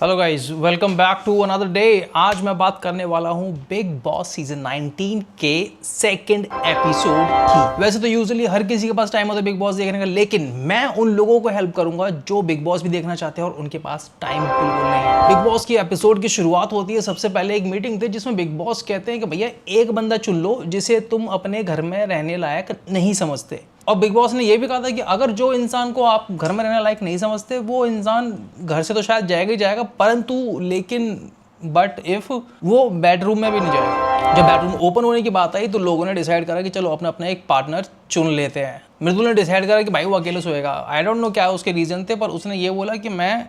Hello guys, welcome back to another day. आज मैं बात करने वाला हूँ बिग बॉस सीजन 19 के सेकंड एपिसोड की। वैसे तो यूजुअली हर किसी के पास टाइम होता है बिग बॉस देखने का, लेकिन मैं उन लोगों को हेल्प करूंगा जो बिग बॉस भी देखना चाहते हैं और उनके पास टाइम बिल्कुल नहीं है। बिग बॉस की एपिसोड की शुरुआत होती है सबसे पहले एक मीटिंग थी जिसमें बिग बॉस कहते हैं कि भैया एक बंदा चुन लो जिसे तुम अपने घर में रहने लायक नहीं समझते। और बिग बॉस ने यह भी कहा था कि अगर जो इंसान को आप घर में रहने लायक नहीं समझते वो इंसान घर से तो शायद जाएगा ही जाएगा, परंतु लेकिन बट इफ वो बेडरूम में भी नहीं जाएगा। जब बेडरूम ओपन होने की बात आई तो लोगों ने डिसाइड करा कि चलो अपना अपना एक पार्टनर चुन लेते हैं। मृदुल ने डिसाइड करा कि भाई वो अकेले सोएगा। आई डोंट नो क्या उसके रीजन थे, पर उसने ये बोला कि मैं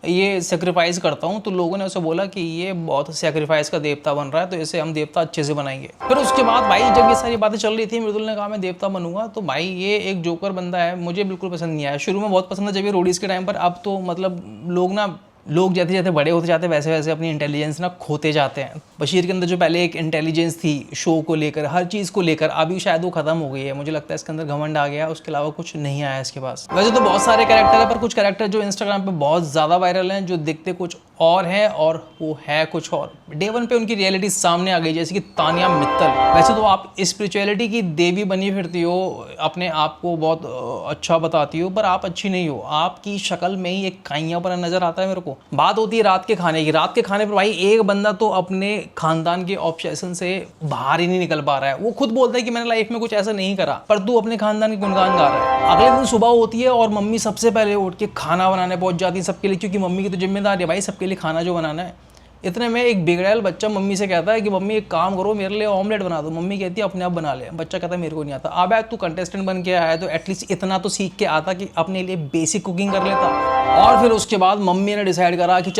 ये सेक्रीफाइस करता हूँ। तो लोगों ने उसे बोला कि ये बहुत सेक्रीफाइस का देवता बन रहा है, तो इसे हम देवता अच्छे से बनाएंगे। फिर उसके बाद भाई जब ये सारी बातें चल रही थी, मृदुल ने कहा मैं देवता बनूंगा। तो भाई ये एक जोकर बंदा है, मुझे बिल्कुल पसंद नहीं आया। शुरू में बहुत पसंद था जब ये रोडीज के टाइम पर, अब तो मतलब लोग जाते जाते बड़े होते जाते वैसे वैसे अपनी इंटेलिजेंस ना खोते जाते हैं। बशीर के अंदर जो पहले एक इंटेलिजेंस थी शो को लेकर, हर चीज़ को लेकर, अभी शायद वो खत्म हो गई है। मुझे लगता है इसके अंदर घमंड आ गया, उसके अलावा कुछ नहीं आया इसके पास। वैसे तो बहुत सारे कैरेक्टर है, पर कुछ कैरेक्टर जो इंस्टाग्राम पे बहुत ज़्यादा वायरल हैं, जो दिखते कुछ और है और वो है कुछ और। डे वन पे उनकी रियलिटी सामने आ गई, जैसे कि तानिया मित्तल। वैसे तो आप स्पिरिचुअलिटी की देवी बनी फिरती हो, अपने आप को बहुत अच्छा बताती हो, पर आप अच्छी नहीं हो। आपकी शक्ल में ही एक काइयापन नजर आता है मेरे को। बात होती है रात के खाने की। रात के खाने पर भाई एक बंदा तो अपने खानदान के ऑब्सेशन से बाहर ही नहीं निकल पा रहा है। वो खुद बोलता है कि मैंने लाइफ में कुछ ऐसा नहीं करा, पर तू अपने खानदान के गुणगान गा रहा है। अगले दिन सुबह होती है और मम्मी सबसे पहले उठ के खाना बनाने पहुंच जाती है सबके लिए, क्योंकि मम्मी की तो जिम्मेदारी है भाई सबके लिए खाना जो बनाना है। इतने में एक बिगड़ैल बच्चा मम्मी से कहता है कि मम्मी एक काम करो, मेरे लिए ऑमलेट बना दो। मम्मी कहती है अपने आप बना ले। बच्चा कहता है मेरे को नहीं आता। अब तू कंटेस्टेंट बन के आया है तो एटलीस्ट इतना तो सीख के आता कि अपने लिए बेसिक कुकिंग कर लेता। और फिर उसके बाद मम्मी ने डिसाइड करा कि